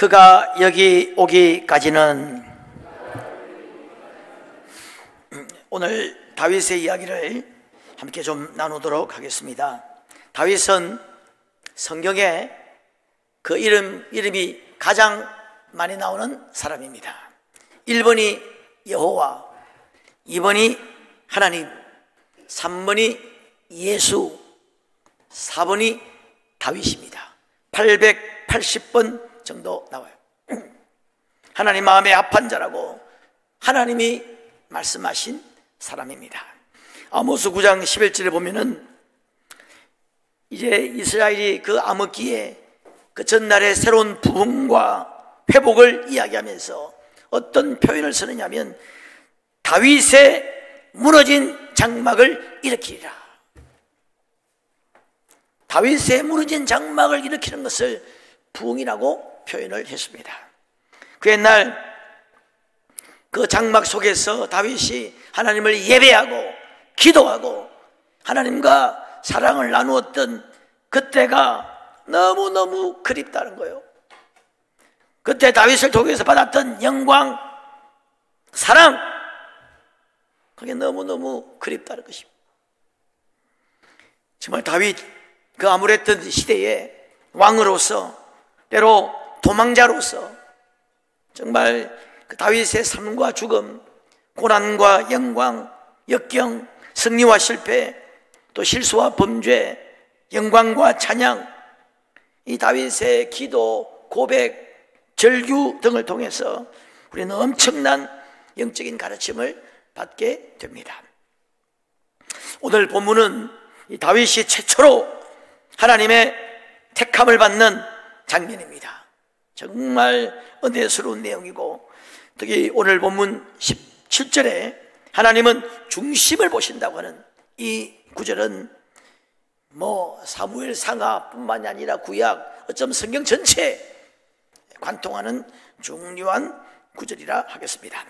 그가 여기 오기까지는. 오늘 다윗의 이야기를 함께 좀 나누도록 하겠습니다. 다윗은 성경에 그 이름이 가장 많이 나오는 사람입니다. 1번이 여호와, 2번이 하나님, 3번이 예수, 4번이 다윗입니다. 880번 정도 나와요. 하나님 마음에 합한 자라고 하나님이 말씀하신 사람입니다. 아모스 9장 11절에 보면은 이제 이스라엘이 그 암흑기에 그 전날의 새로운 부흥과 회복을 이야기하면서 어떤 표현을 쓰느냐면 다윗의 무너진 장막을 일으키리라. 다윗의 무너진 장막을 일으키는 것을 부흥이라고 표현을 했습니다. 그 옛날 그 장막 속에서 다윗이 하나님을 예배하고 기도하고 하나님과 사랑을 나누었던 그때가 너무너무 그립다는 거예요. 그때 다윗을 통해서 받았던 영광, 사랑, 그게 너무너무 그립다는 것입니다. 정말 다윗 그 암울했던 시대에 왕으로서, 때로 도망자로서 정말 그 다윗의 삶과 죽음, 고난과 영광, 역경, 승리와 실패, 또 실수와 범죄, 영광과 찬양, 이 다윗의 기도, 고백, 절규 등을 통해서 우리는 엄청난 영적인 가르침을 받게 됩니다. 오늘 본문은 이 다윗이 최초로 하나님의 택함을 받는 장면입니다. 정말 은혜스러운 내용이고, 특히 오늘 본문 17절에 하나님은 중심을 보신다고 하는 이 구절은 사무엘 상하뿐만이 아니라 구약, 어쩌면 성경 전체에 관통하는 중요한 구절이라 하겠습니다.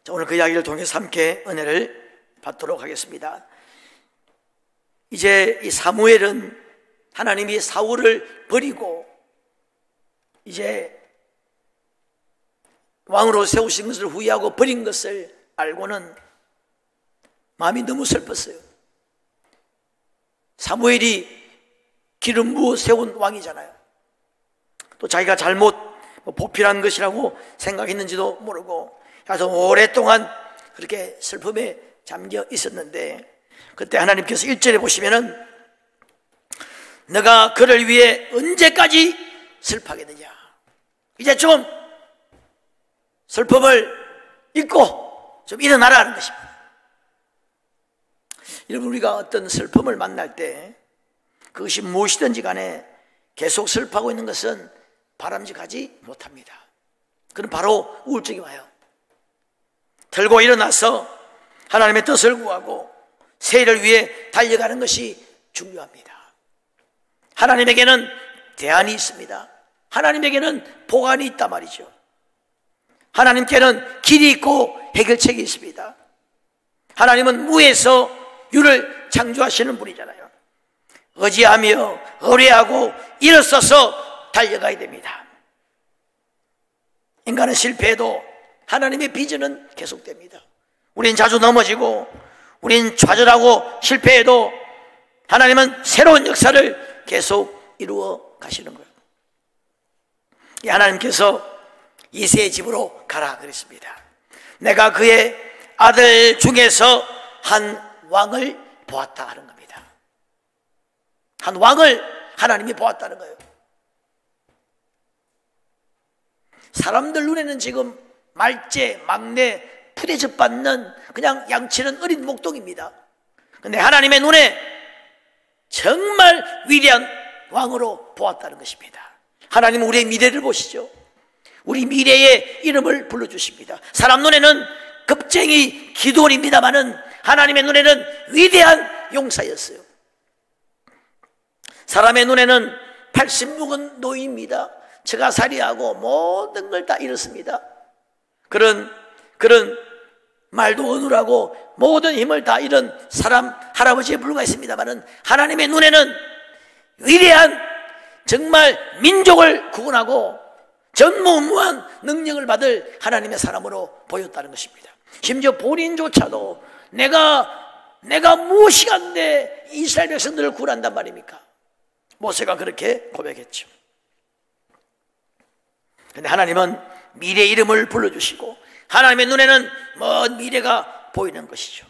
자, 오늘 그 이야기를 통해서 함께 은혜를 받도록 하겠습니다. 이제 이 사무엘은 하나님이 사울을 버리고 이제 왕으로 세우신 것을 후회하고 버린 것을 알고는 마음이 너무 슬펐어요. 사무엘이 기름 부어 세운 왕이잖아요. 또 자기가 잘못 보필한 것이라고 생각했는지도 모르고 그래서 오랫동안 그렇게 슬픔에 잠겨 있었는데, 그때 하나님께서 1절에 보시면은 너가 그를 위해 언제까지 슬퍼하겠느냐, 이제 좀 슬픔을 잊고 좀 일어나라 하는 것입니다. 여러분, 우리가 어떤 슬픔을 만날 때 그것이 무엇이든지 간에 계속 슬퍼하고 있는 것은 바람직하지 못합니다. 그럼 바로 우울증이 와요. 들고 일어나서 하나님의 뜻을 구하고 새 일을 위해 달려가는 것이 중요합니다. 하나님에게는 대안이 있습니다. 하나님에게는 보관이 있단 말이죠. 하나님께는 길이 있고 해결책이 있습니다. 하나님은 무에서 유를 창조하시는 분이잖아요. 의지하며 의뢰하고 일어서서 달려가야 됩니다. 인간은 실패해도 하나님의 비전은 계속됩니다. 우린 자주 넘어지고 우린 좌절하고 실패해도 하나님은 새로운 역사를 계속 이루어 가시는 거예요. 하나님께서 이새의 집으로 가라 그랬습니다. 내가 그의 아들 중에서 한 왕을 보았다 하는 겁니다. 한 왕을 하나님이 보았다는 거예요. 사람들 눈에는 지금 말제, 막내, 푸대접 받는 그냥 양치는 어린 목동입니다. 그런데 하나님의 눈에 정말 위대한 왕으로 보았다는 것입니다. 하나님은 우리의 미래를 보시죠. 우리 미래의 이름을 불러주십니다. 사람 눈에는 겁쟁이 기도원입니다마는 하나님의 눈에는 위대한 용사였어요. 사람의 눈에는 80 묵은 노인입니다. 처가살이하고 모든 걸 다 잃었습니다. 그런 말도 어눌하고 모든 힘을 다 잃은 사람, 할아버지에 불과했습니다마는 하나님의 눈에는 위대한 정말 민족을 구원하고 전무후무한 능력을 받을 하나님의 사람으로 보였다는 것입니다. 심지어 본인조차도 내가 무엇이 안돼 이스라엘 백성들을 구원한단 말입니까? 모세가 그렇게 고백했죠. 그런데 하나님은 미래의 이름을 불러주시고 하나님의 눈에는 먼 미래가 보이는 것이죠.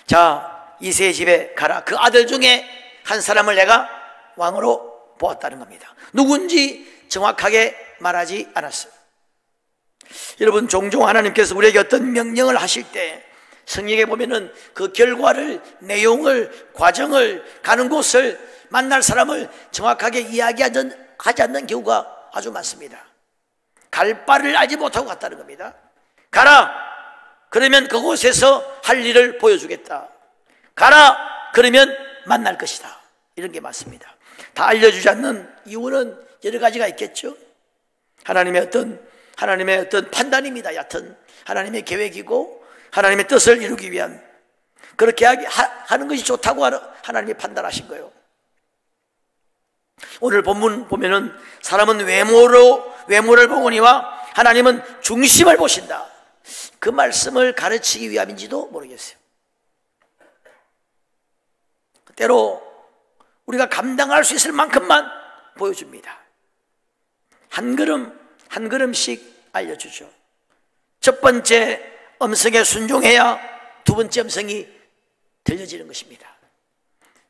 자, 이새의 집에 가라. 그 아들 중에 한 사람을 내가 왕으로 보았다는 겁니다. 누군지 정확하게 말하지 않았어요. 여러분, 종종 하나님께서 우리에게 어떤 명령을 하실 때 성경에 보면은 그 결과를, 내용을, 과정을, 가는 곳을, 만날 사람을 정확하게 이야기하지 않는 경우가 아주 많습니다. 갈 바를 알지 못하고 갔다는 겁니다. 가라! 그러면 그곳에서 할 일을 보여주겠다. 가라! 그러면 만날 것이다. 이런 게 많습니다. 다 알려주지 않는 이유는 여러 가지가 있겠죠. 하나님의 어떤 판단입니다. 얕은 하나님의 계획이고 하나님의 뜻을 이루기 위한, 그렇게 하는 것이 좋다고 하나님이 판단하신 거예요. 오늘 본문 보면은 사람은 외모를 보거니와 하나님은 중심을 보신다. 그 말씀을 가르치기 위함인지도 모르겠어요. 때로 우리가 감당할 수 있을 만큼만 보여줍니다. 한 걸음씩 알려주죠. 첫 번째 음성에 순종해야 두 번째 음성이 들려지는 것입니다.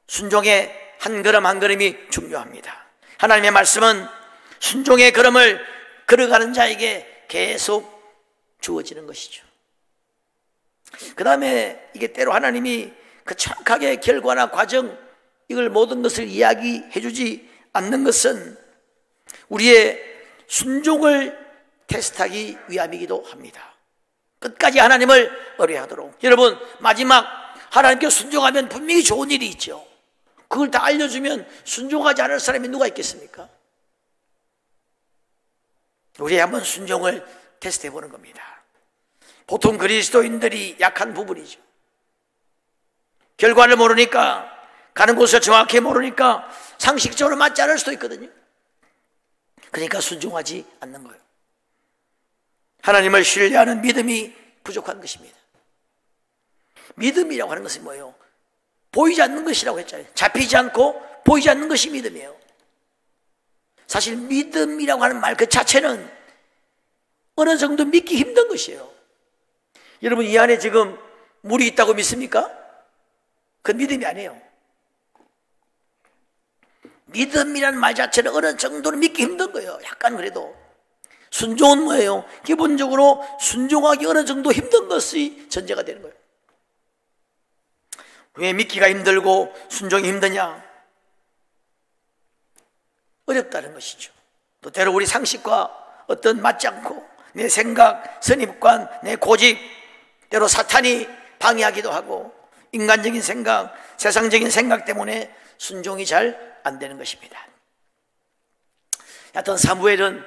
순종의 한 걸음 한 걸음이 중요합니다. 하나님의 말씀은 순종의 걸음을 걸어가는 자에게 계속 주어지는 것이죠. 그 다음에 이게 때로 하나님이 그 정확하게 결과나 과정, 이걸 모든 것을 이야기해 주지 않는 것은 우리의 순종을 테스트하기 위함이기도 합니다. 끝까지 하나님을 의뢰하도록. 여러분, 마지막 하나님께 순종하면 분명히 좋은 일이 있죠. 그걸 다 알려주면 순종하지 않을 사람이 누가 있겠습니까? 우리 한번 순종을 테스트해 보는 겁니다. 보통 그리스도인들이 약한 부분이죠. 결과를 모르니까, 가는 곳을 정확히 모르니까 상식적으로 맞지 않을 수도 있거든요. 그러니까 순종하지 않는 거예요. 하나님을 신뢰하는 믿음이 부족한 것입니다. 믿음이라고 하는 것은 뭐예요? 보이지 않는 것이라고 했잖아요. 잡히지 않고 보이지 않는 것이 믿음이에요. 사실 믿음이라고 하는 말 그 자체는 어느 정도 믿기 힘든 것이에요. 여러분, 이 안에 지금 물이 있다고 믿습니까? 그건 믿음이 아니에요. 믿음이라는 말 자체는 어느 정도는 믿기 힘든 거예요. 약간 그래도. 순종은 뭐예요? 기본적으로 순종하기 어느 정도 힘든 것이 전제가 되는 거예요. 왜 믿기가 힘들고 순종이 힘드냐? 어렵다는 것이죠. 또 때로 우리 상식과 어떤 맞지 않고 내 생각, 선입관, 내 고집, 때로 사탄이 방해하기도 하고 인간적인 생각, 세상적인 생각 때문에 순종이 잘 안 되는 것입니다. 하여튼 사무엘은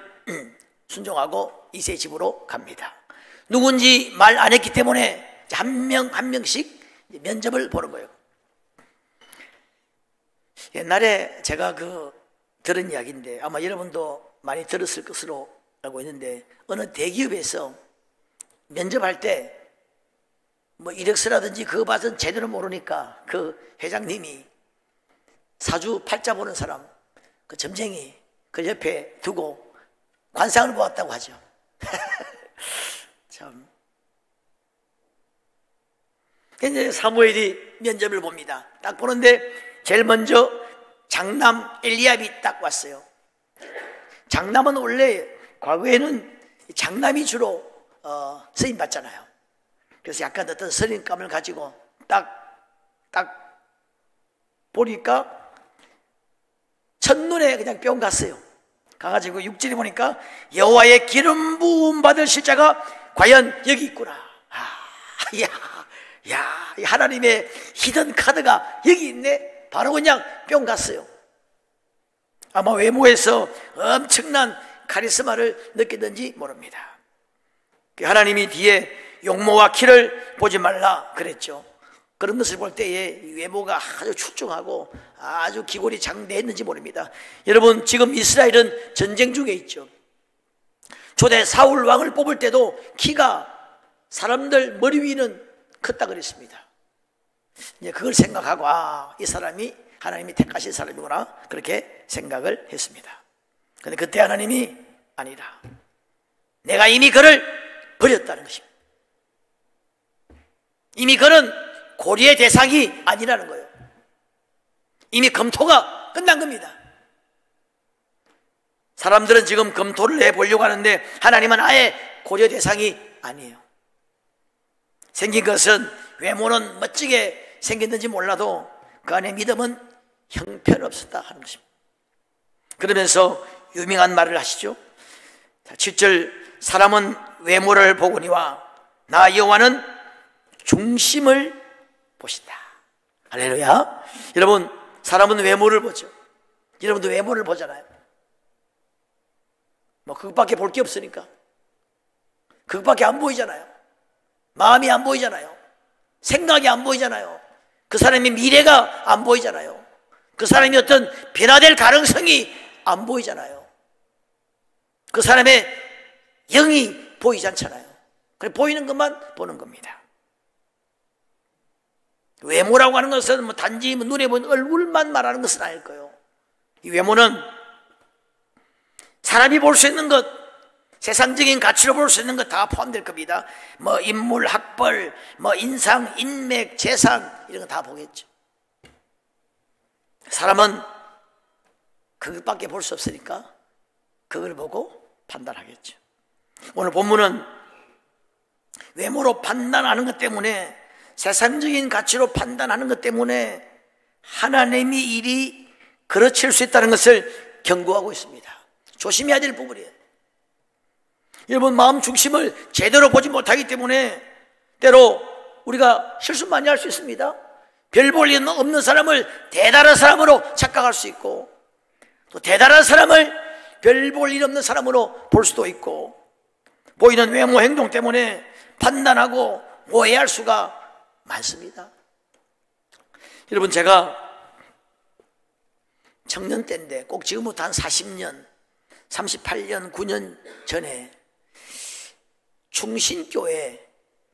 순종하고 이새의 집으로 갑니다. 누군지 말 안 했기 때문에 한 명씩 면접을 보는 거예요. 옛날에 제가 들은 이야기인데 아마 여러분도 많이 들었을 것으로 알고 있는데, 어느 대기업에서 면접할 때 뭐 이력서라든지 그거 봐서 제대로 모르니까 그 회장님이 사주 팔자 보는 사람, 그 점쟁이 그 옆에 두고 관상을 보았다고 하죠. 참. 이제 사무엘이 면접을 봅니다. 딱 보는데 제일 먼저 장남 엘리압이 딱 왔어요. 장남은 원래 과거에는 장남이 주로 서임 받잖아요. 그래서 약간 어떤 선임감을 가지고 딱 보니까 첫눈에 그냥 뿅 갔어요. 가가지고 6절에 보니까 여호와의 기름 부음 받을 실자가 과연 여기 있구나. 하나님의 히든 카드가 여기 있네. 바로 그냥 뿅 갔어요. 아마 외모에서 엄청난 카리스마를 느끼든지 모릅니다. 하나님이 뒤에 용모와 키를 보지 말라 그랬죠. 그런 것을 볼 때에 외모가 아주 출중하고 아주 기골이 장대했는지 모릅니다. 여러분, 지금 이스라엘은 전쟁 중에 있죠. 초대 사울 왕을 뽑을 때도 키가 사람들 머리 위는 컸다 그랬습니다. 이제 그걸 생각하고 이 사람이 하나님이 택하신 사람이구나, 그렇게 생각을 했습니다. 그런데 그때 하나님이 아니라 내가 이미 그를 버렸다는 것입니다. 이미 그는 고려의 대상이 아니라는 거예요. 이미 검토가 끝난 겁니다. 사람들은 지금 검토를 해보려고 하는데 하나님은 아예 고려 대상이 아니에요. 생긴 것은 외모는 멋지게 생겼는지 몰라도 그 안에 믿음은 형편없었다 하는 것입니다. 그러면서 유명한 말을 하시죠. 7절, 사람은 외모를 보거니와 나 여호와는 중심을 보신다. 할렐루야. 여러분, 사람은 외모를 보죠. 여러분도 외모를 보잖아요. 뭐 그것밖에 볼 게 없으니까. 그것밖에 안 보이잖아요. 마음이 안 보이잖아요. 생각이 안 보이잖아요. 그 사람의 미래가 안 보이잖아요. 그 사람이 어떤 변화될 가능성이 안 보이잖아요. 그 사람의 영이 보이지 않잖아요. 그래 보이는 것만 보는 겁니다. 외모라고 하는 것은 뭐 단지 눈에 보이는 얼굴만 말하는 것은 아닐 거예요. 이 외모는 사람이 볼 수 있는 것, 세상적인 가치로 볼 수 있는 것 다 포함될 겁니다. 뭐 인물, 학벌, 뭐 인상, 인맥, 재산 이런 거 다 보겠죠. 사람은 그것밖에 볼 수 없으니까 그걸 보고 판단하겠죠. 오늘 본문은 외모로 판단하는 것 때문에, 세상적인 가치로 판단하는 것 때문에 하나님이 일이 그르칠 수 있다는 것을 경고하고 있습니다. 조심해야 될 부분이에요. 여러분, 마음 중심을 제대로 보지 못하기 때문에 때로 우리가 실수 많이 할 수 있습니다. 별 볼 일 없는 사람을 대단한 사람으로 착각할 수 있고, 또 대단한 사람을 별 볼 일 없는 사람으로 볼 수도 있고, 보이는 외모 행동 때문에 판단하고 오해할 수가 많습니다. 여러분, 제가 청년 때인데 꼭 지금부터 한 40년, 38년, 9년 전에 충신교회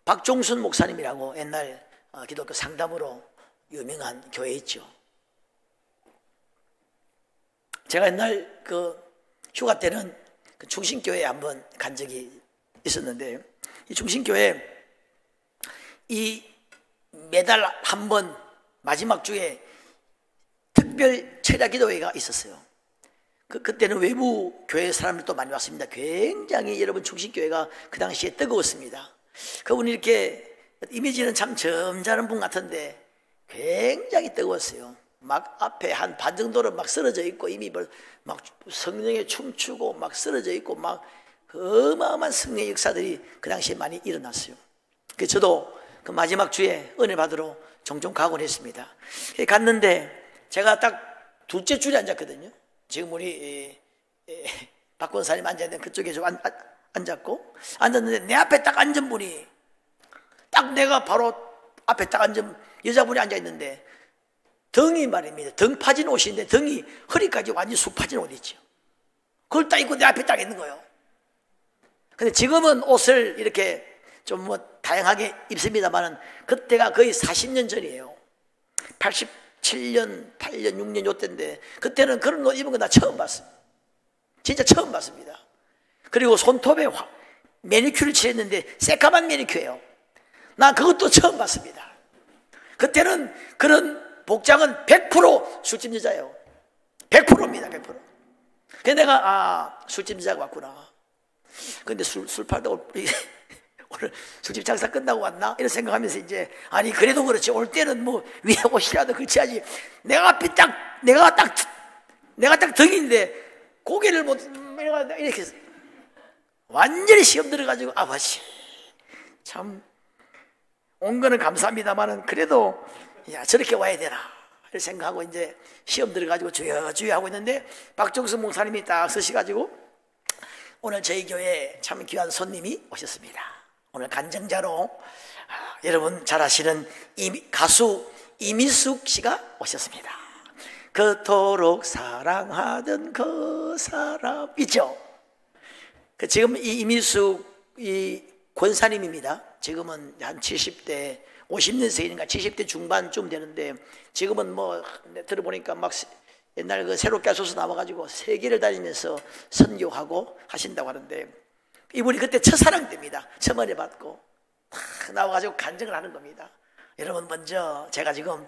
박종순 목사님이라고 옛날 기독교 상담으로 유명한 교회 있죠. 제가 옛날 그 휴가 때는 그 충신교회에 한번 간 적이 있었는데, 이 충신교회 이 매달 한 번 마지막 주에 특별 철야 기도회가 있었어요. 그때는 외부 교회 사람들도 많이 왔습니다. 굉장히 여러분 충신교회가 그 당시에 뜨거웠습니다. 그분이 이렇게 이미지는 참 점잖은 분 같은데 굉장히 뜨거웠어요. 막 앞에 한 반 정도는 막 쓰러져 있고, 이미 막 성령에 춤추고 막 쓰러져 있고, 막 어마어마한 성령의 역사들이 그 당시에 많이 일어났어요. 그래서 저도 그 마지막 주에 은혜 받으러 종종 가곤 했습니다. 갔는데 제가 딱 둘째 줄에 앉았거든요. 지금 우리 박 권사님 앉아있는 그쪽에 좀 앉았고, 앉았는데 내 앞에 딱 앉은 분이, 딱 내가 바로 앞에 딱 앉은 여자분이 앉아있는데 등이 말입니다. 등 파진 옷인데 등이 허리까지 완전히 쑥 파진 옷이죠. 그걸 딱 입고 내 앞에 딱 있는 거예요. 근데 지금은 옷을 이렇게 좀 뭐 다양하게 입습니다만은 그때가 거의 40년 전이에요. 87년, 8년, 6년 요때인데 그때는 그런 옷 입은 거 나 처음 봤어요. 진짜 처음 봤습니다. 그리고 손톱에 매니큐어를 칠했는데 새까만 매니큐어예요. 나 그것도 처음 봤습니다. 그때는 그런 복장은 100% 술집 여자예요. 100%입니다. 100%. 그래서 내가 술집 여자가 왔구나. 근데 술 팔다가 오늘 술집 장사 끝나고 왔나? 이런 생각하면서 이제, 아니 그래도 그렇지, 올 때는 뭐 위에 옷이라도 걸쳐야지. 내가 딱 등인데 고개를 못 이렇게 완전히 시험 들어가지고, 아버지 참 온 거는 감사합니다만은 그래도 야 저렇게 와야 되나 이렇게 생각하고 이제 시험 들어가지고 주여 하고 있는데, 박종수 목사님이 딱 서시가지고 오늘 저희 교회에 참 귀한 손님이 오셨습니다. 오늘 간증자로 여러분 잘 아시는 가수 이민숙 씨가 오셨습니다. 그토록 사랑하던 그 사람 있죠? 지금 이민숙 권사님입니다. 지금은 한 70대 50년생인가 70대 중반쯤 되는데, 지금은 뭐 들어보니까 막 옛날 그 새롭게 하소서 나와가지고 세계를 다니면서 선교하고 하신다고 하는데, 이분이 그때 첫사랑 때입니다. 처음에 받고 탁 나와가지고 간증을 하는 겁니다. 여러분, 먼저 제가 지금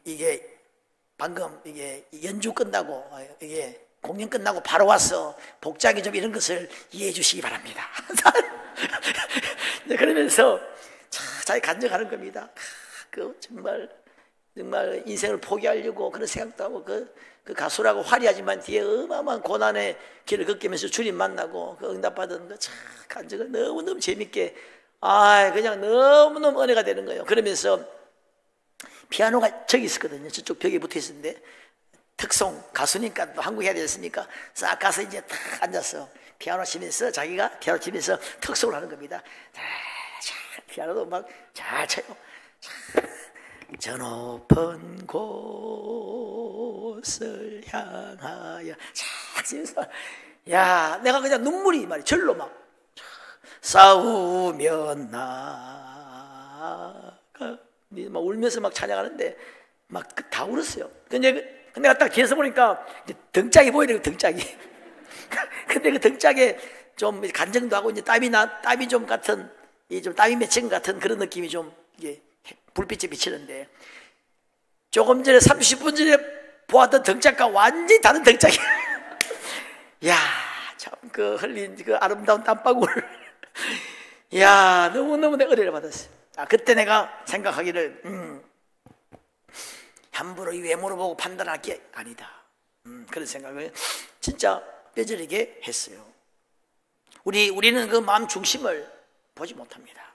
이게 방금 이게 연주 끝나고 이게 공연 끝나고 바로 와서 복장이 좀 이런 것을 이해해 주시기 바랍니다. 그러면서 자기 간증하는 겁니다. 그 정말 인생을 포기하려고 그런 생각도 하고, 그 가수라고 화려하지만 뒤에 어마어마한 고난의 길을 걷기면서 주님 만나고 그 응답받은 그 간증을 너무너무 재밌게, 그냥 너무너무 은혜가 되는 거예요. 그러면서 피아노가 저기 있었거든요. 저쪽 벽에 붙어 있었는데, 특송 가수니까 또 한국 해야 되겠습니까? 싹 가서 이제 딱 앉아서 피아노 치면서 자기가 피아노 치면서 특송을 하는 겁니다. 피아노도 막 잘 쳐요. 저 높은 곳을 향하여 쫙 치면서, 야, 내가 그냥 눈물이 말이야. 절로 막 싸우면 나가 막 울면서 막 찬양하는데 막 다 울었어요. 근데 내가 딱 뒤에서 보니까 등짝이 보이는 거, 등짝이. 근데 그 등짝에 좀 간증도 하고 이제 땀이 좀 같은, 좀 땀이 맺힌 것 같은 그런 느낌이 좀 이게 불빛이 비치는데, 조금 전에 30분 전에 보았던 등짝과 완전히 다른 등짝이. 야, 참 그 흘린 그 아름다운 땀방울. 야, 너무너무 내가 은혜를 받았어요. 그때 내가 생각하기를, 함부로 이 외모를 보고 판단할 게 아니다. 그런 생각을 진짜 뼈저리게 했어요. 우리는 그 마음 중심을 보지 못합니다.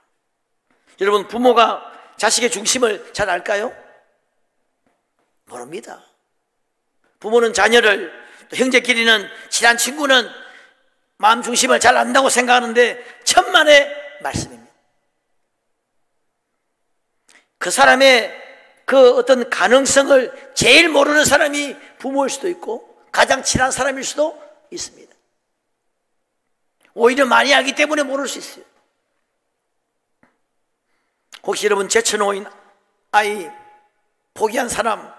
여러분, 부모가 자식의 중심을 잘 알까요? 모릅니다. 부모는 자녀를, 또 형제끼리는, 친한 친구는 마음 중심을 잘 안다고 생각하는데 천만의 말씀입니다. 그 사람의 그 어떤 가능성을 제일 모르는 사람이 부모일 수도 있고 가장 친한 사람일 수도 있습니다. 오히려 많이 알기 때문에 모를 수 있어요. 혹시 여러분 제쳐놓은 아이 포기한 사람,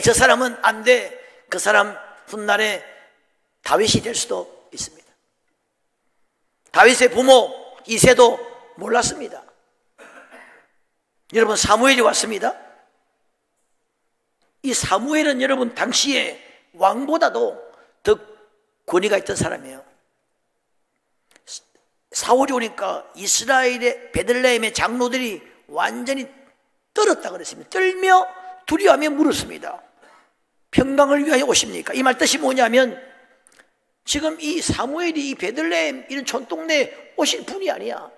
저 사람은 안 돼, 그 사람 훗날에 다윗이 될 수도 있습니다. 다윗의 부모 이새도 몰랐습니다. 여러분, 사무엘이 왔습니다. 이 사무엘은 여러분 당시에 왕보다도 더 권위가 있던 사람이에요. 사울이 오니까 이스라엘의 베들레헴의 장로들이 완전히 떨었다 그랬습니다. 떨며 두려워하며 물었습니다. 평강을 위하여 오십니까? 이 말 뜻이 뭐냐면, 지금 이 사무엘이 이 베들레헴 이런 촌동네에 오실 분이 아니야.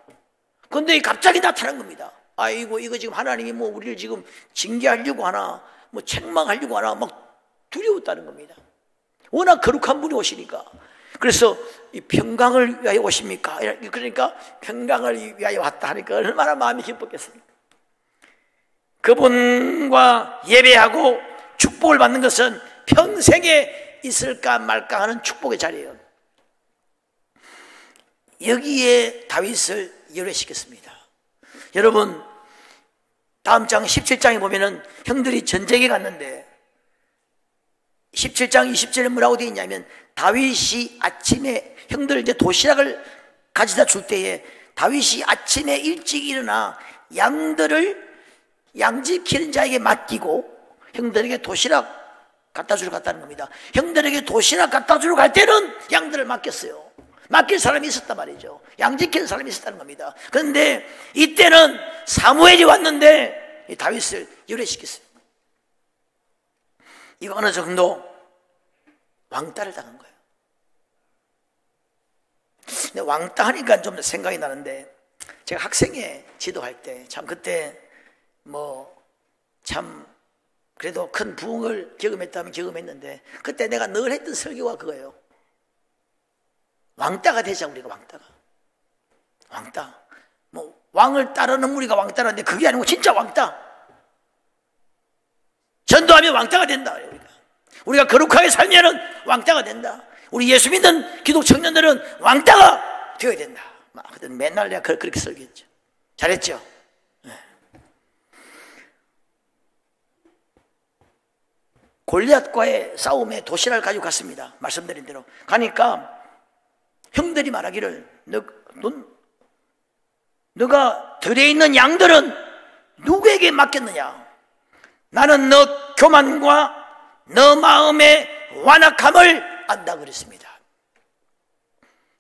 그런데 갑자기 나타난 겁니다. 아이고, 이거 지금 하나님이 뭐 우리를 지금 징계하려고 하나, 뭐 책망하려고 하나, 막 두려웠다는 겁니다. 워낙 거룩한 분이 오시니까. 그래서 이 평강을 위하여 오십니까? 그러니까 평강을 위하여 왔다 하니까 얼마나 마음이 기뻤겠습니까? 그분과 예배하고 축복을 받는 것은 평생에 있을까 말까 하는 축복의 자리예요. 여기에 다윗을 열애시켰습니다. 여러분, 다음 장 17장에 보면은 형들이 전쟁에 갔는데 17장 20절에 뭐라고 되어 있냐면, 다윗이 아침에 형들 이제 도시락을 가져다 줄 때에 다윗이 아침에 일찍 일어나 양들을 양집 기른 자에게 맡기고 형들에게 도시락 갖다 주러 갔다는 겁니다. 형들에게 도시락 갖다 주러 갈 때는 양들을 맡겼어요. 맡길 사람이 있었단 말이죠. 양 지키는 사람이 있었다는 겁니다. 그런데 이때는 사무엘이 왔는데 다윗을 열애시켰어요. 이거 어느 정도 왕따를 당한 거예요. 근데 왕따 하니까 좀 생각이 나는데, 제가 학생회 지도할 때 참 그때 참 그래도 큰 부흥을 경험했다면 경험했는데, 그때 내가 늘 했던 설교가 그거예요. 왕따가 되자. 우리가 왕따. 왕을 따르는 우리가 왕따라는데 그게 아니고 진짜 왕따. 전도하면 왕따가 된다. 우리가 거룩하게 살면 왕따가 된다. 우리 예수 믿는 기독 청년들은 왕따가 되어야 된다. 맨날 내가 그렇게 설교했죠. 잘했죠? 네. 골리앗과의 싸움에 도시락을 가지고 갔습니다. 말씀드린 대로 가니까 형들이 말하기를 너가 들에 있는 양들은 누구에게 맡겼느냐? 나는 너 교만과 너 마음의 완악함을 안다 그랬습니다.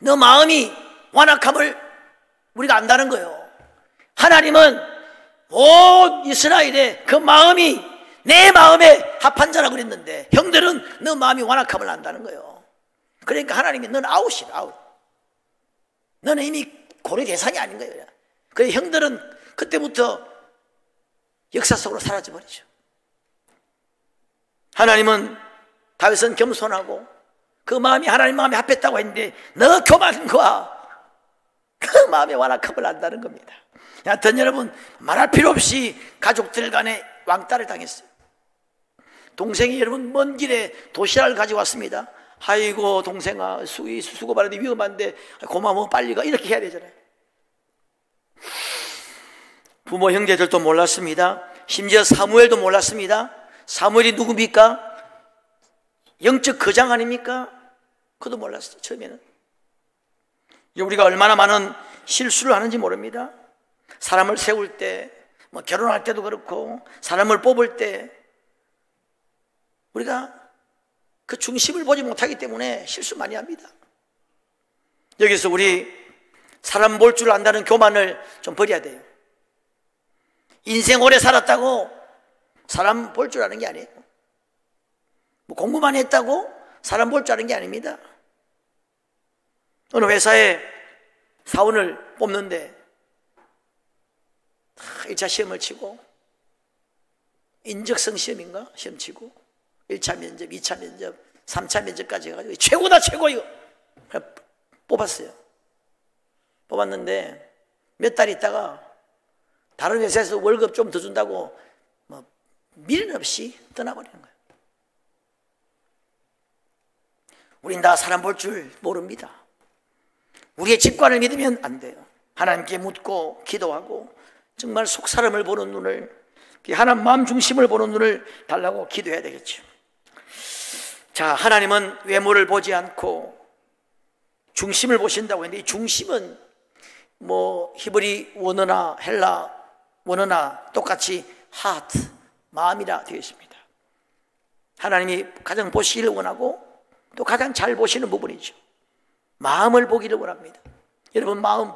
너 마음이 완악함을 우리가 안다는 거예요. 하나님은 온 이스라엘의 그 마음이 내 마음에 합한 자라고 그랬는데 형들은 너 마음이 완악함을 안다는 거예요. 그러니까 하나님이 너는 아웃이다. 아웃. 너는 이미 고려 대상이 아닌 거예요. 그래서 형들은 그때부터 역사 속으로 사라져버리죠. 하나님은 다윗은 겸손하고 그 마음이 하나님 마음에 합했다고 했는데 너 교만과 그 마음의 완악함을 안다는 겁니다. 여하튼 여러분, 말할 필요 없이 가족들 간에 왕따를 당했어요. 동생이 여러분 먼 길에 도시락을 가지고 왔습니다. 아이고 동생아 수고 많은데 위험한데 고마워 빨리 가, 이렇게 해야 되잖아요. 부모 형제들도 몰랐습니다. 심지어 사무엘도 몰랐습니다. 사무엘이 누굽니까? 영적 거장 아닙니까? 그도 몰랐어요. 처음에는. 우리가 얼마나 많은 실수를 하는지 모릅니다. 사람을 세울 때, 뭐 결혼할 때도 그렇고 사람을 뽑을 때 우리가 그 중심을 보지 못하기 때문에 실수 많이 합니다. 여기서 우리 사람 볼 줄 안다는 교만을 좀 버려야 돼요. 인생 오래 살았다고 사람 볼 줄 아는 게 아니에요. 뭐 공부만 했다고 사람 볼 줄 아는 게 아닙니다. 어느 회사에 사원을 뽑는데 1차 시험을 치고 인적성 시험인가? 시험 치고 1차 면접, 2차 면접, 3차 면접까지 해가지고 최고다 최고 이거 뽑았어요. 뽑았는데 몇 달 있다가 다른 회사에서 월급 좀 더 준다고 뭐 미련 없이 떠나버리는 거예요. 우린 다 사람 볼 줄 모릅니다. 우리의 직관을 믿으면 안 돼요. 하나님께 묻고 기도하고 정말 속사람을 보는 눈을, 하나님 마음 중심을 보는 눈을 달라고 기도해야 되겠죠. 자, 하나님은 외모를 보지 않고 중심을 보신다고 했는데 이 중심은 뭐 히브리 원어나 헬라 원어나 똑같이 하트, 마음이라 되어 있습니다. 하나님이 가장 보시기를 원하고 또 가장 잘 보시는 부분이죠. 마음을 보기를 원합니다. 여러분 마음,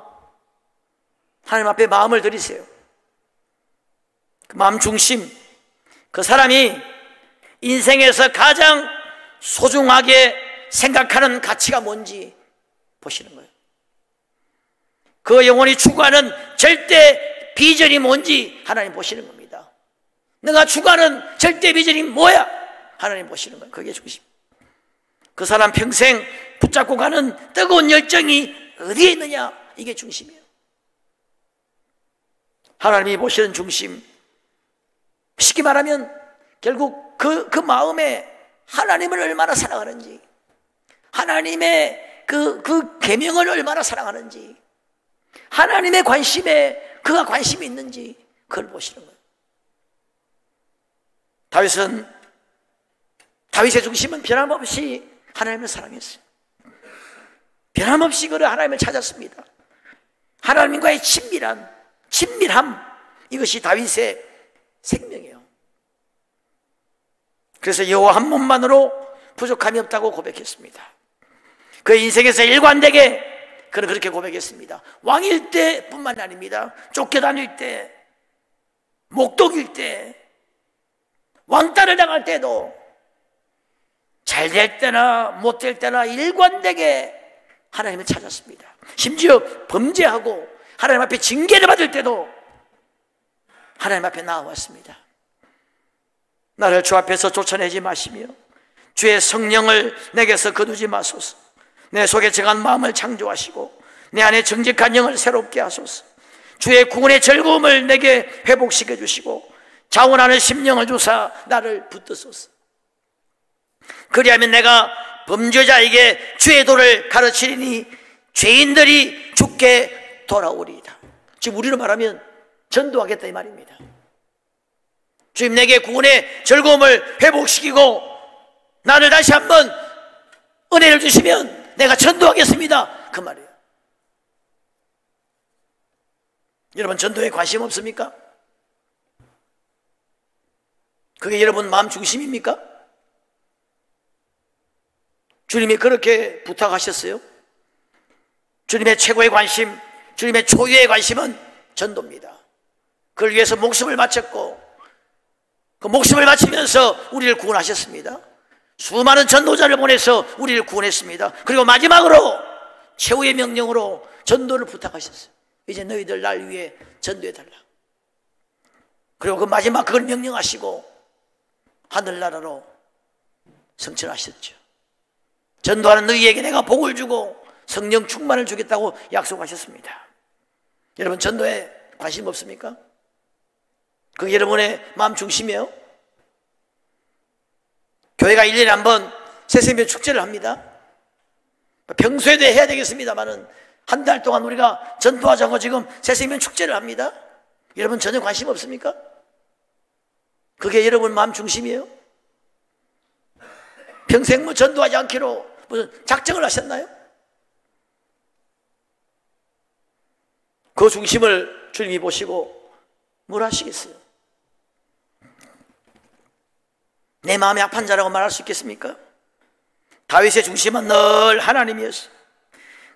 하나님 앞에 마음을 드리세요. 그 마음 중심, 그 사람이 인생에서 가장 소중하게 생각하는 가치가 뭔지 보시는 거예요. 그 영혼이 추구하는 절대 비전이 뭔지 하나님 보시는 겁니다. 내가 추구하는 절대 비전이 뭐야? 하나님 보시는 거예요. 그게 중심. 그 사람 평생 붙잡고 가는 뜨거운 열정이 어디에 있느냐? 이게 중심이에요. 하나님이 보시는 중심, 쉽게 말하면 결국 그 마음에 하나님을 얼마나 사랑하는지, 하나님의 그 계명을 얼마나 사랑하는지, 하나님의 관심에 그가 관심이 있는지 그걸 보시는 거예요. 다윗의 중심은 변함없이 하나님을 사랑했어요. 변함없이 그를 하나님을 찾았습니다. 하나님과의 친밀함, 이것이 다윗의 생명이에요. 그래서 여호와 한 분만으로 부족함이 없다고 고백했습니다. 그의 인생에서 일관되게 그는 그렇게 고백했습니다. 왕일 때뿐만 아닙니다. 쫓겨다닐 때, 목독일 때, 왕따를 당할 때도, 잘 될 때나 못 될 때나 일관되게 하나님을 찾았습니다. 심지어 범죄하고 하나님 앞에 징계를 받을 때도 하나님 앞에 나아왔습니다. 나를 주 앞에서 쫓아내지 마시며 주의 성령을 내게서 거두지 마소서. 내 속에 정한 마음을 창조하시고 내 안에 정직한 영을 새롭게 하소서. 주의 구원의 즐거움을 내게 회복시켜 주시고 자원하는 심령을 주사 나를 붙드소서. 그리하면 내가 범죄자에게 주의 도를 가르치리니 죄인들이 죽게 돌아오리이다. 지금 우리로 말하면 전도하겠다 이 말입니다. 주님, 내게 구원의 즐거움을 회복시키고 나를 다시 한번 은혜를 주시면 내가 전도하겠습니다, 그 말이에요. 여러분, 전도에 관심 없습니까? 그게 여러분 마음 중심입니까? 주님이 그렇게 부탁하셨어요. 주님의 최고의 관심, 주님의 초유의 관심은 전도입니다. 그걸 위해서 목숨을 바쳤고 그 목숨을 바치면서 우리를 구원하셨습니다. 수많은 전도자를 보내서 우리를 구원했습니다. 그리고 마지막으로 최후의 명령으로 전도를 부탁하셨어요. 이제 너희들 날 위해 전도해달라. 그리고 그 마지막 그걸 명령하시고 하늘나라로 승천하셨죠. 전도하는 너희에게 내가 복을 주고 성령 충만을 주겠다고 약속하셨습니다. 여러분, 전도에 관심 없습니까? 그게 여러분의 마음 중심이에요. 교회가 1년에 한 번 새생명 축제를 합니다. 평소에도 해야 되겠습니다만은 한 달 동안 우리가 전도하자고 지금 새생명 축제를 합니다. 여러분 전혀 관심 없습니까? 그게 여러분 마음 중심이에요? 평생 뭐 전도하지 않기로 무슨 작정을 하셨나요? 그 중심을 주님이 보시고 뭘 하시겠어요? 내 마음이 아픈 자라고 말할 수 있겠습니까? 다윗의 중심은 늘 하나님이었어요.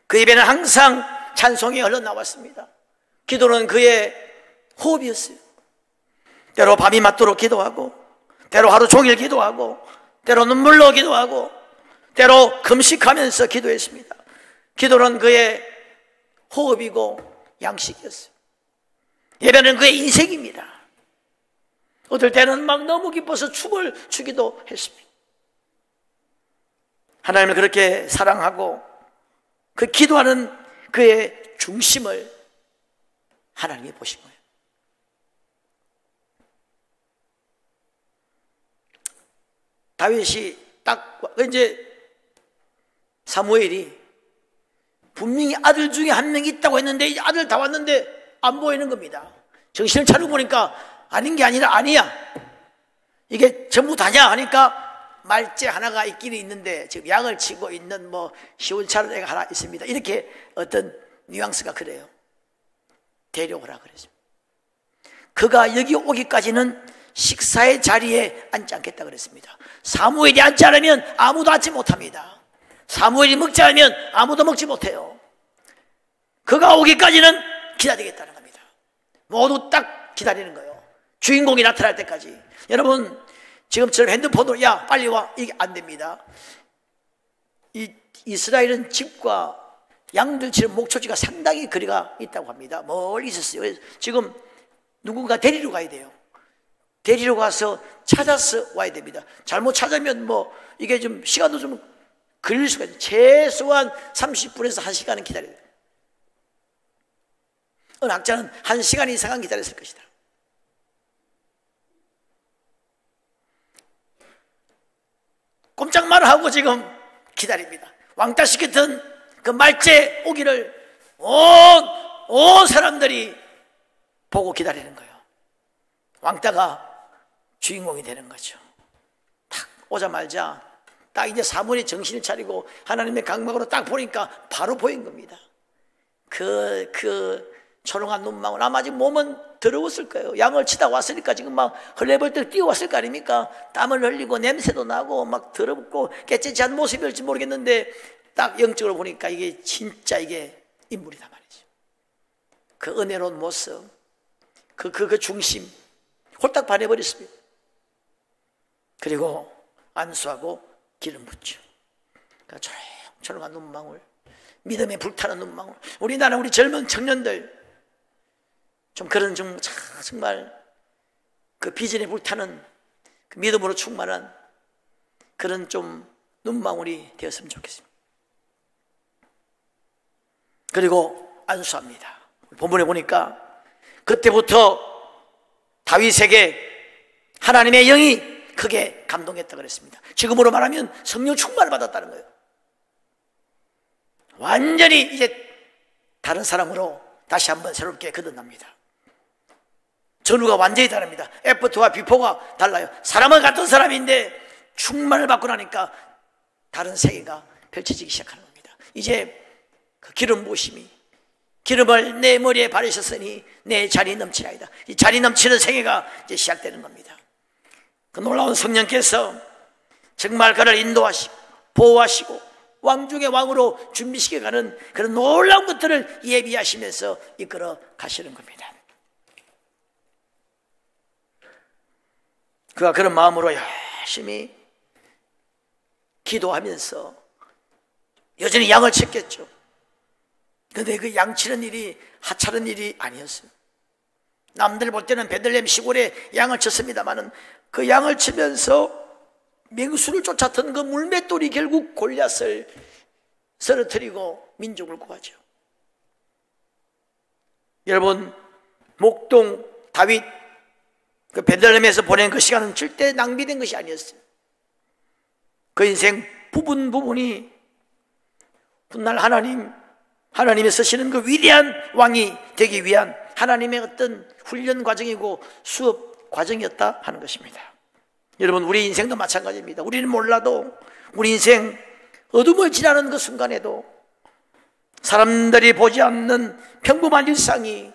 그 입에는 항상 찬송이 흘러나왔습니다. 기도는 그의 호흡이었어요. 때로 밤이 맞도록 기도하고, 때로 하루 종일 기도하고, 때로 눈물로 기도하고, 때로 금식하면서 기도했습니다. 기도는 그의 호흡이고 양식이었어요. 예배는 그의 인생입니다. 어떨 때는 막 너무 기뻐서 춤을 추기도 했습니다. 하나님을 그렇게 사랑하고 그 기도하는 그의 중심을 하나님이 보신 거예요. 다윗이 딱 이제 사무엘이 분명히 아들 중에 한 명 있다고 했는데 이제 아들 다 왔는데 안 보이는 겁니다. 정신을 차리고 보니까 아닌 게 아니라 아니야. 이게 전부 다냐 하니까 말째 하나가 있기는 있는데 지금 양을 치고 있는 뭐 시원찮은 애가 하나 있습니다. 이렇게 어떤 뉘앙스가 그래요. 데려오라 그랬습니다. 그가 여기 오기까지는 식사의 자리에 앉지 않겠다 그랬습니다. 사무엘이 앉지 않으면 아무도 앉지 못합니다. 사무엘이 먹지 않으면 아무도 먹지 못해요. 그가 오기까지는 기다리겠다는 겁니다. 모두 딱 기다리는 거예요. 주인공이 나타날 때까지. 여러분, 지금처럼 핸드폰으로 야 빨리 와 이게 안 됩니다. 이스라엘은 집과 양들 치는 목초지가 상당히 거리가 있다고 합니다. 멀리 있었어요. 지금 누군가 데리러 가야 돼요. 데리러 가서 찾아서 와야 됩니다. 잘못 찾으면 뭐 이게 좀 시간도 좀 걸릴 수가 있어요. 최소한 30분에서 1시간은 기다려야 돼요. 어느 학자는 1시간 이상은 기다렸을 것이다. 꼼짝만 하고 지금 기다립니다. 왕따시켰던 그 말째 오기를 온 사람들이 보고 기다리는 거예요. 왕따가 주인공이 되는 거죠. 딱 오자마자 딱 이제 사무엘이 정신을 차리고 하나님의 강막으로 딱 보니까 바로 보인 겁니다. 그 초롱한 눈망울. 아마 지금 몸은 더러웠을 거예요. 양을 치다 왔으니까 지금 막 헐레벌떡 뛰어왔을 거 아닙니까? 땀을 흘리고 냄새도 나고 막 더럽고 깨끗이 한 모습일지 모르겠는데 딱 영적으로 보니까 이게 진짜 이게 인물이다 말이죠. 그 은혜로운 모습, 그 중심 홀딱 반해버렸습니다. 그리고 안수하고 기름 붓죠. 그러니까 초롱한 눈망울, 믿음에 불타는 눈망울. 우리나라 우리 젊은 청년들 좀 그런 좀 정말 그 비전에 불타는 그 믿음으로 충만한 그런 좀 눈망울이 되었으면 좋겠습니다. 그리고 안수합니다. 본문에 보니까 그때부터 다윗에게 하나님의 영이 크게 감동했다고 그랬습니다. 지금으로 말하면 성령 충만을 받았다는 거예요. 완전히 이제 다른 사람으로 다시 한번 새롭게 거듭납니다. 전후가 완전히 다릅니다. 애프터와 비포가 달라요. 사람은 같은 사람인데 충만을 받고 나니까 다른 세계가 펼쳐지기 시작하는 겁니다. 이제 그 기름 부으심이, 기름을 내 머리에 바르셨으니 내 잔이 넘치나이다. 이 잔이 넘치는 세계가 이제 시작되는 겁니다. 그 놀라운 성령께서 정말 그를 인도하시고 보호하시고 왕 중의 왕으로 준비시켜가는 그런 놀라운 것들을 예비하시면서 이끌어 가시는 겁니다. 그가 그런 마음으로 열심히 기도하면서 여전히 양을 쳤겠죠. 그런데 그 양치는 일이 하찮은 일이 아니었어요. 남들 볼 때는 베들레헴 시골에 양을 쳤습니다마는 그 양을 치면서 맹수를 쫓았던 그 물맷돌이 결국 골리앗을 쓰러뜨리고 민족을 구하죠. 여러분, 목동 다윗 그 베들레헴에서 보낸 그 시간은 절대 낭비된 것이 아니었어요. 그 인생 부분이 훗날 하나님이 쓰시는 그 위대한 왕이 되기 위한 하나님의 어떤 훈련 과정이고 수업 과정이었다 하는 것입니다. 여러분, 우리 인생도 마찬가지입니다. 우리는 몰라도 우리 인생 어둠을 지나는 그 순간에도 사람들이 보지 않는 평범한 일상이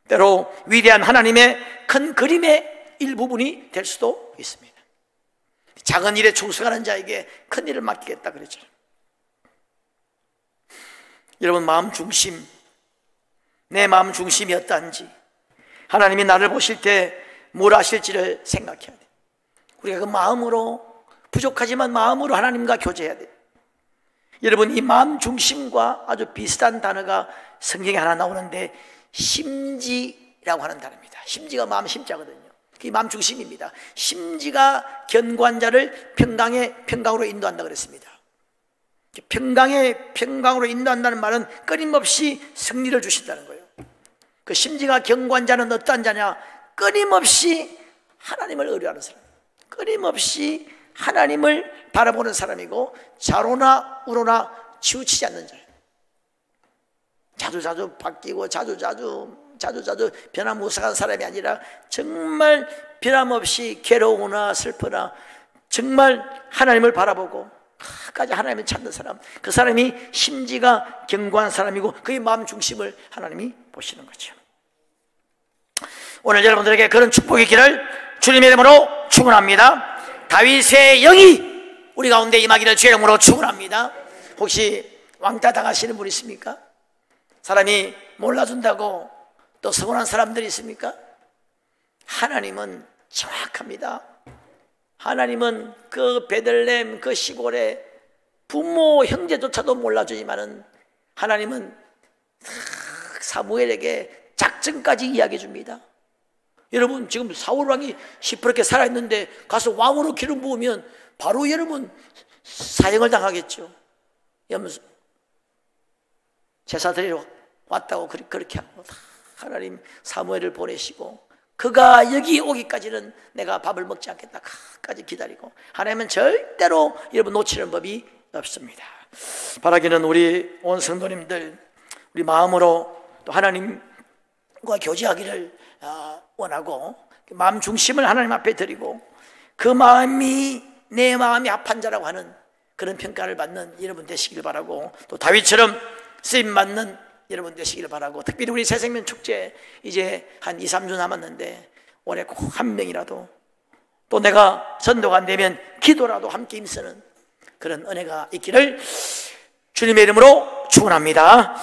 때로 위대한 하나님의 큰 그림의 일부분이 될 수도 있습니다. 작은 일에 충성하는 자에게 큰 일을 맡기겠다 그랬죠. 여러분, 마음 중심, 내 마음 중심이 어떠한지, 하나님이 나를 보실 때 뭘 하실지를 생각해야 돼요. 우리가 그 마음으로, 부족하지만 마음으로 하나님과 교제해야 돼요. 여러분, 이 마음 중심과 아주 비슷한 단어가 성경에 하나 나오는데 심지라고 하는 단어입니다. 심지가 마음 심자거든요. 그게 마음 중심입니다. 심지가 견고한 자를 평강으로 인도한다 그랬습니다. 평강으로 인도한다는 말은 끊임없이 승리를 주신다는 거예요. 그 심지가 견고한 자는 어떠한 자냐? 끊임없이 하나님을 의뢰하는 사람, 끊임없이 하나님을 바라보는 사람이고 좌로나 우로나 치우치지 않는 자예요. 자주자주 바뀌고 자주자주 변화무쌍한 사람이 아니라 정말 변함없이 괴로우나 슬프나 정말 하나님을 바라보고 끝까지 하나님을 찾는 사람, 그 사람이 심지가 견고한 사람이고 그의 마음 중심을 하나님이 보시는 거죠. 오늘 여러분들에게 그런 축복의 길을 주님의 이름으로 축원합니다. 다윗의 영이 우리 가운데 임하기를 주의 이름으로 축원합니다. 혹시 왕따 당하시는 분 있습니까? 사람이 몰라준다고 또 서운한 사람들이 있습니까? 하나님은 정확합니다. 하나님은 그 베들레헴 그 시골에 부모 형제조차도 몰라주지만은 하나님은 사무엘에게 작전까지 이야기해 줍니다. 여러분, 지금 사울 왕이 시퍼렇게 살아있는데 가서 왕으로 기름 부으면 바로 여러분 사형을 당하겠죠. 제사 드리러 왔다고 그렇게 하고 하나님 사무엘을 보내시고 그가 여기 오기까지는 내가 밥을 먹지 않겠다 끝까지 기다리고 하나님은 절대로 여러분 놓치는 법이 없습니다. 바라기는 우리 온 성도님들 우리 마음으로 또 하나님과 교제하기를 원하고 마음 중심을 하나님 앞에 드리고 그 마음이 내 마음이 합한 자라고 하는 그런 평가를 받는 여러분 되시길 바라고 또 다윗처럼 쓰임받는 여러분 되시길 바라고 특별히 우리 새생명 축제 이제 한 2, 3주 남았는데 올해 꼭 한 명이라도 또 내가 전도가 안 되면 기도라도 함께 힘쓰는 그런 은혜가 있기를 주님의 이름으로 축원합니다.